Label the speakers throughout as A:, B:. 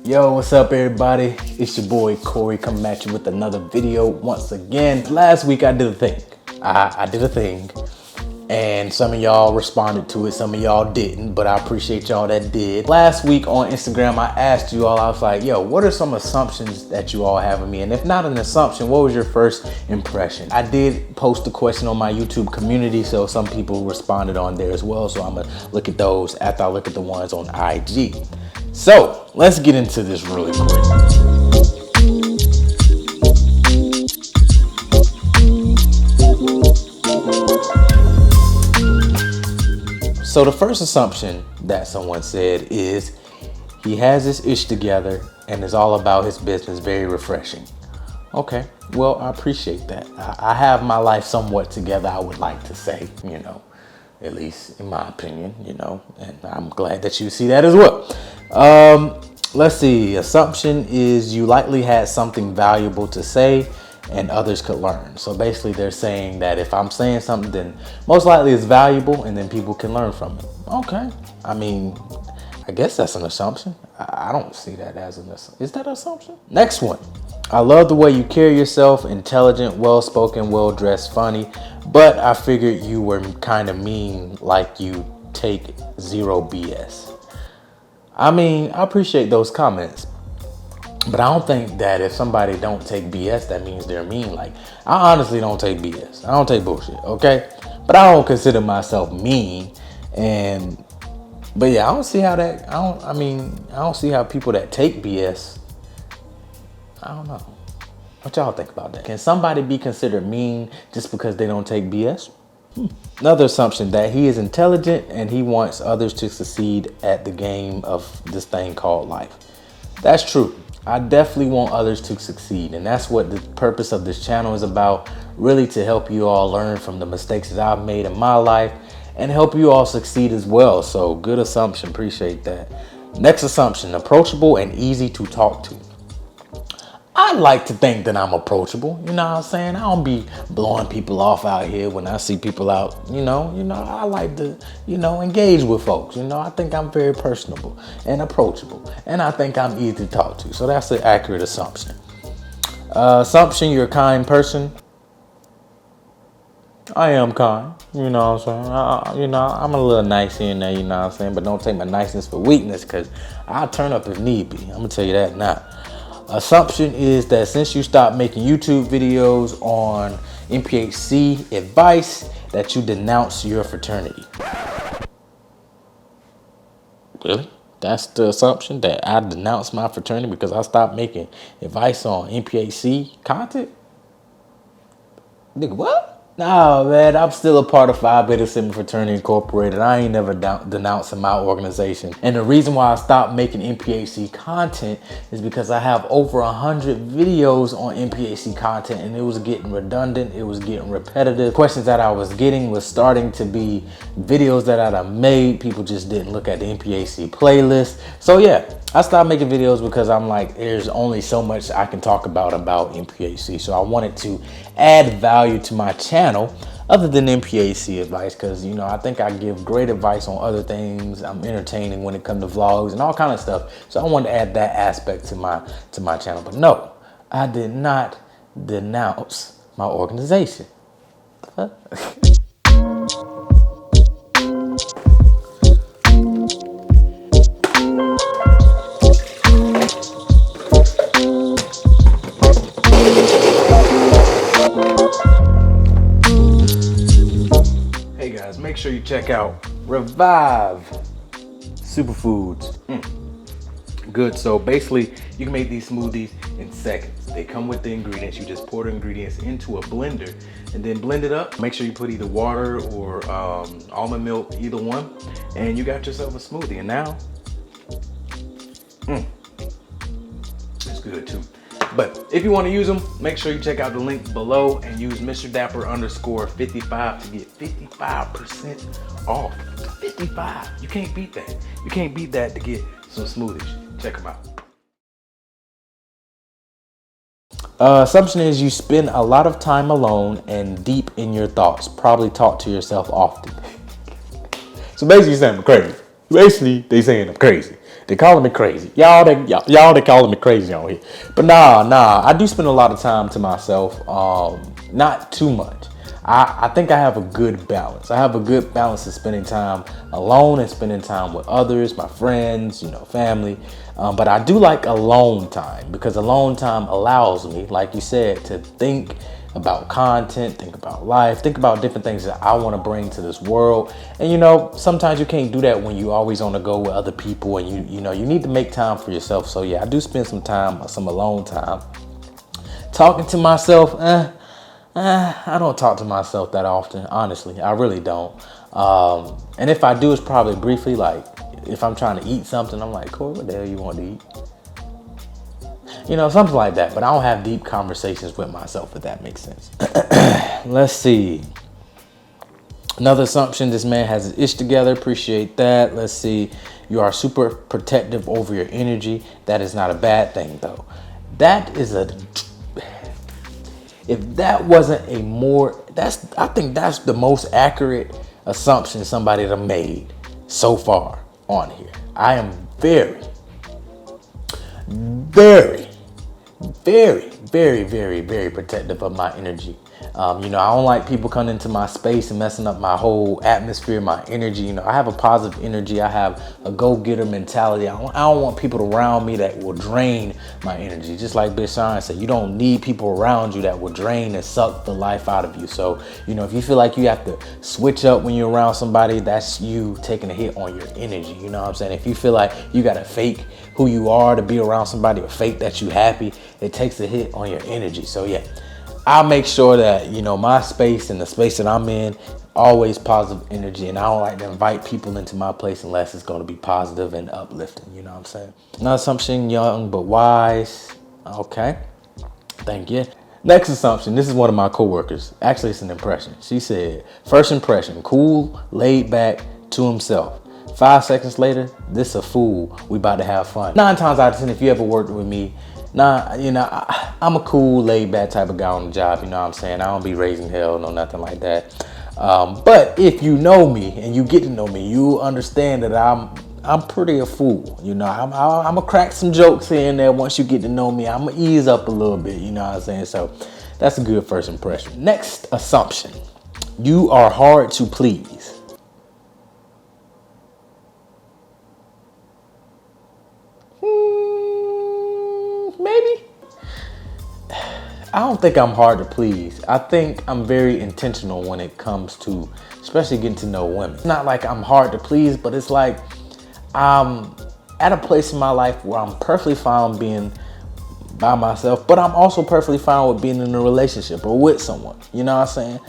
A: Yo, what's up everybody? It's your boy Corey coming at you with another video once again. Last week I did a thing. I did a thing and some of y'all responded to it, some of y'all didn't, but I appreciate y'all that did. Last week on Instagram I asked you all, I was like, yo, what are some assumptions that you all have of me? And if not an assumption, what was your first impression? I did post a question on my YouTube community, so some people responded on there as well, so I'm gonna look at those after I look at the ones on IG. So let's get into this really quick. So the first assumption that someone said is he has his ish together and is all about his business, very refreshing. Okay, well, I appreciate that. I have my life somewhat together, I would like to say, you know, at least in my opinion, you know, and I'm glad that you see that as well. Let's see, assumption is you likely had something valuable to say and others could learn. So basically they're saying that if I'm saying something, then most likely it's valuable and then people can learn from it. Okay, I mean, I guess that's an assumption. I don't see that as an assumption. Is that an assumption? Next one. I love the way you carry yourself, intelligent, well-spoken, well-dressed, funny, but I figured you were kind of mean, like you take zero BS. I mean, I appreciate those comments, but I don't think that if somebody don't take BS, that means they're mean. Like, I honestly don't take BS. I don't take bullshit, okay? But I don't consider myself mean. But yeah, I don't see how that, I don't see how people that take BS, I don't know. What y'all think about that? Can somebody be considered mean just because they don't take BS? Another assumption that he is intelligent and he wants others to succeed at the game of this thing called life. That's true. I definitely want others to succeed, and that's what the purpose of this channel is about, really to help you all learn from the mistakes that I've made in my life and help you all succeed as well. So good assumption, appreciate that. Next assumption, approachable and easy to talk to. I like to think that I'm approachable, you know what I'm saying? I don't be blowing people off out here when I see people out, you know, I like to, engage with folks, I think I'm very personable and approachable, and I think I'm easy to talk to. So that's an accurate assumption. Assumption, you're a kind person. I am kind, you know what I'm saying? I'm a little nice here and there, you know what I'm saying? But don't take my niceness for weakness, because I'll turn up if need be. I'm gonna tell you that now. Assumption is that since you stopped making YouTube videos on MPHC advice, that you denounce your fraternity. Really? That's the assumption, that I denounce my fraternity because I stopped making advice on MPHC content? Nigga, what? No, man, I'm still a part of Phi Beta Sigma Fraternity Incorporated. I ain't never denouncing my organization. And the reason why I stopped making MPHC content is because I have over 100 videos on MPHC content, and it was getting redundant, it was getting repetitive. Questions that I was getting was starting to be videos that I'd made. People just didn't look at the MPHC playlist. So yeah, I stopped making videos because I'm like, there's only so much I can talk about MPHC. So I wanted to add value to my channel other than MPHC advice, because I think I give great advice on other things. I'm entertaining when it comes to vlogs and all kind of stuff. So I wanted to add that aspect to my channel. But no, I did not denounce my organization. Make sure you check out Revive Superfoods. Good. So basically you can make these smoothies in seconds. They come with the ingredients. You just pour the ingredients into a blender and then blend it up. Make sure you put either water or almond milk, either one, and you got yourself a smoothie. And now it's good too. But if you want to use them, make sure you check out the link below and use Mr. Dapper _55 to get 55% off. 55. You can't beat that. You can't beat that to get some smoothies. Check them out. Assumption is you spend a lot of time alone and deep in your thoughts. Probably talk to yourself often. So basically saying I'm crazy. Basically, they saying I'm crazy. They calling me crazy. Y'all they calling me crazy on here. But nah. I do spend a lot of time to myself. Not too much. I think I have a good balance. I have a good balance of spending time alone and spending time with others, my friends, family. But I do like alone time because alone time allows me, like you said, to think about content, think about life, think about different things that I want to bring to this world. And sometimes you can't do that when you always on the go with other people, and you need to make time for yourself. So yeah, I do spend some alone time talking to myself. I don't talk to myself that often, honestly. I really don't. And if I do, it's probably briefly, like if I'm trying to eat something, I'm like, Corey, what the hell you want to eat? Something like that. But I don't have deep conversations with myself, if that makes sense. Let's see. Another assumption, this man has his ish together. Appreciate that. Let's see. You are super protective over your energy. That is not a bad thing, though. If that wasn't I think that's the most accurate assumption somebody have made so far on here. I am very, very, very, very, very, very protective of my energy. I don't like people coming into my space and messing up my whole atmosphere, my energy. I have a positive energy. I have a go-getter mentality. I don't want people around me that will drain my energy. Just like Big Sean said, you don't need people around you that will drain and suck the life out of you. So, if you feel like you have to switch up when you're around somebody, that's you taking a hit on your energy. You know what I'm saying? If you feel like you got to fake who you are to be around somebody or fake that you happy, it takes a hit on your energy. So yeah. I make sure that, my space and the space that I'm in, always positive energy. And I don't like to invite people into my place unless it's going to be positive and uplifting. You know what I'm saying? Another assumption, young but wise. Okay. Thank you. Next assumption. This is one of my coworkers. Actually, it's an impression. She said, first impression, cool, laid back, to himself. 5 seconds later, this a fool. We about to have fun. 9 times out of 10, if you ever worked with me, I'm a cool, laid back type of guy on the job. You know what I'm saying? I don't be raising hell, no nothing like that. But if you know me and you get to know me, you understand that I'm pretty a fool. I'm gonna crack some jokes here and there. Once you get to know me, I'm gonna ease up a little bit. You know what I'm saying? So that's a good first impression. Next assumption, you are hard to please. Maybe. I don't think I'm hard to please. I think I'm very intentional when it comes to, especially getting to know women. It's not like I'm hard to please, but it's like I'm at a place in my life where I'm perfectly fine being by myself, but I'm also perfectly fine with being in a relationship or with someone. You know what I'm saying?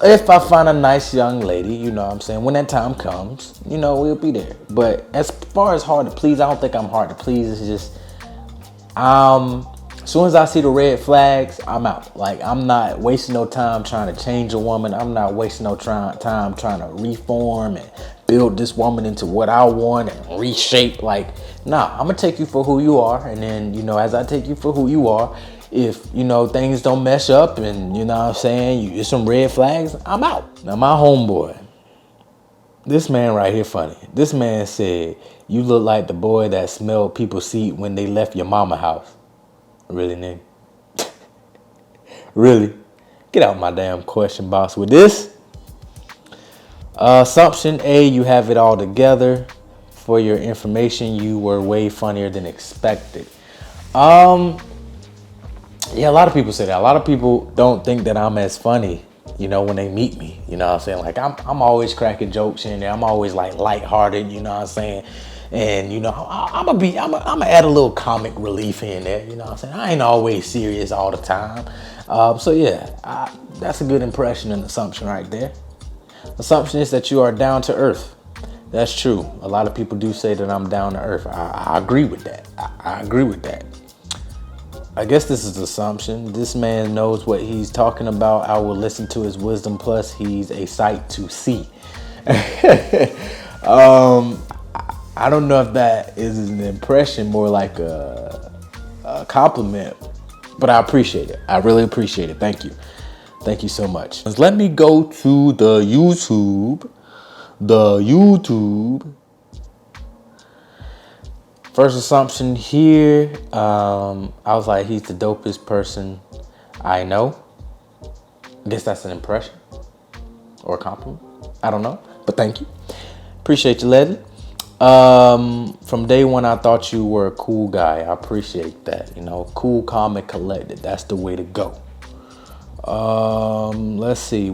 A: If I find a nice young lady, you know what I'm saying, when that time comes, we'll be there. But as far as hard to please, I don't think I'm hard to please. It's just, as soon as I see the red flags, I'm out. Like, I'm not wasting no time trying to change a woman. I'm not wasting no time trying to reform and build this woman into what I want and reshape. Like, nah, I'm gonna take you for who you are. And then, as I take you for who you are, if, things don't mesh up and, what I'm saying, you get some red flags, I'm out. Now, my homeboy, this man right here funny. This man said, you look like the boy that smelled people's seat when they left your mama house. Really, nigga? Really? Get out my damn question box with this. Assumption A, you have it all together. For your information, you were way funnier than expected. Yeah, a lot of people say that. A lot of people don't think that I'm as funny, when they meet me. You know what I'm saying? Like, I'm always cracking jokes in there. I'm always like lighthearted, you know what I'm saying? And, I'm gonna add a little comic relief in there, you know what I'm saying? I ain't always serious all the time. So yeah, that's a good impression and assumption right there. Assumption is that you are down to earth. That's true. A lot of people do say that I'm down to earth. I agree with that. I agree with that. I guess this is assumption. This man knows what he's talking about. I will listen to his wisdom. Plus, he's a sight to see. I don't know if that is an impression, more like a compliment, but I appreciate it. I really appreciate it. Thank you. Thank you so much. Let me go to the YouTube. First assumption here, I was like, he's the dopest person I know. I guess that's an impression or a compliment. I don't know, but thank you. Appreciate you, Ledley. From day one, I thought you were a cool guy. I appreciate that. You know, cool, calm, and collected. That's the way to go. Let's see.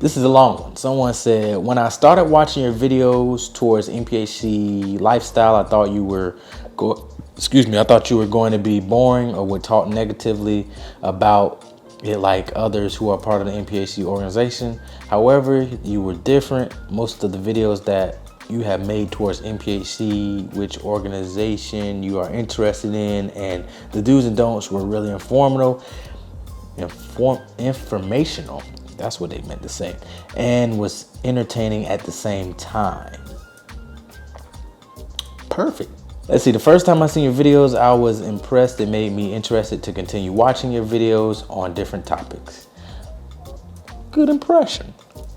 A: This is a long one. Someone said, when I started watching your videos towards MPHC lifestyle, I thought you were going to be boring or would talk negatively about it like others who are part of the MPHC organization. However, you were different. Most of the videos that you have made towards MPHC, which organization you are interested in, and the do's and don'ts were really informational. That's what they meant to say, and was entertaining at the same time. Perfect. Let's see, the first time I seen your videos, I was impressed. It made me interested to continue watching your videos on different topics. Good impression.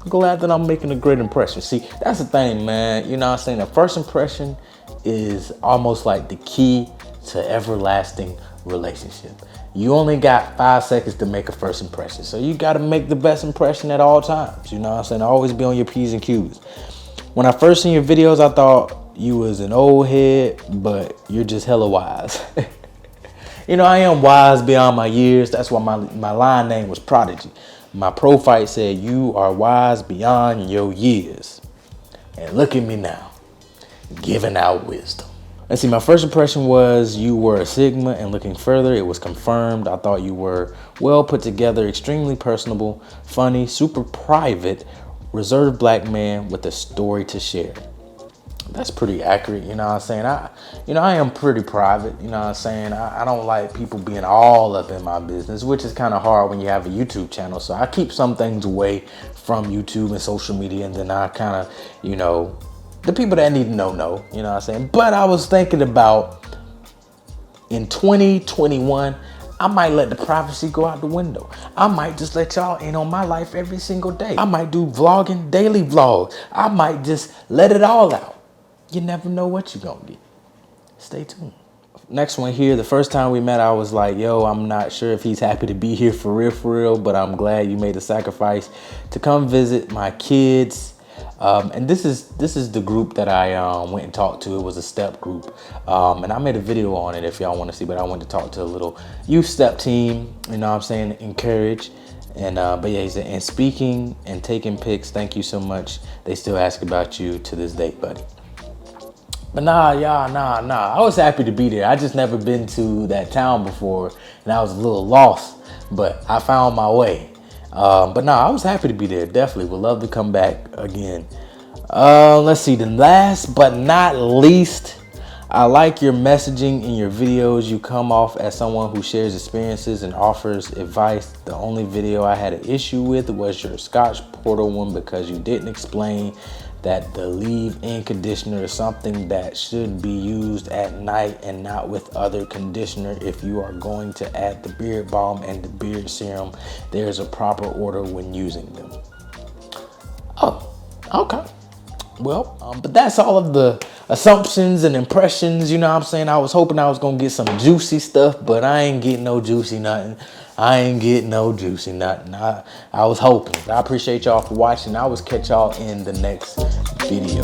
A: Glad that I'm making a great impression. See, that's the thing, man. You know what I'm saying? The first impression is almost like the key to everlasting relationship. You only got 5 seconds to make a first impression. So you got to make the best impression at all times. You know what I'm saying? Always be on your P's and Q's. When I first seen your videos, I thought you was an old head, but you're just hella wise. You know, I am wise beyond my years. That's why my line name was Prodigy. My profile said, you are wise beyond your years. And look at me now, giving out wisdom. Let's see, my first impression was you were a Sigma, and looking further, it was confirmed. I thought you were well put together, extremely personable, funny, super private, reserved black man with a story to share. That's pretty accurate, you know what I'm saying? I am pretty private, you know what I'm saying? I don't like people being all up in my business, which is kind of hard when you have a YouTube channel. So I keep some things away from YouTube and social media, and then I kind of, you know, the people that need to know, you know what I'm saying? But I was thinking about in 2021, I might let the privacy go out the window. I might just let y'all in on my life every single day. I might do vlogging, daily vlogs. I might just let it all out. You never know what you're gonna get. Stay tuned. Next one here, the first time we met, I was like, yo, I'm not sure if he's happy to be here for real, but I'm glad you made the sacrifice to come visit my kids. And this is the group that I went and talked to. It was a step group. And I made a video on it if y'all want to see, but I went to talk to a little youth step team, you know what I'm saying, encourage. And but yeah, he said, and speaking and taking pics, thank you so much. They still ask about you to this day, buddy. But nah. I was happy to be there. I just never been to that town before, and I was a little lost, but I found my way. But I was happy to be there. Definitely would love to come back again. Let's see, then last but not least, I like your messaging in your videos. You come off as someone who shares experiences and offers advice. The only video I had an issue with was your Scotch portal one, because you didn't explain that the leave-in conditioner is something that should be used at night and not with other conditioner. If you are going to add the beard balm and the beard serum, there's a proper order when using them. Oh, okay. Well, but that's all of the assumptions and impressions, you know what I'm saying? I was hoping I was going to get some juicy stuff, but I ain't getting no juicy nothing. I was hoping. I appreciate y'all for watching. I will catch y'all in the next video.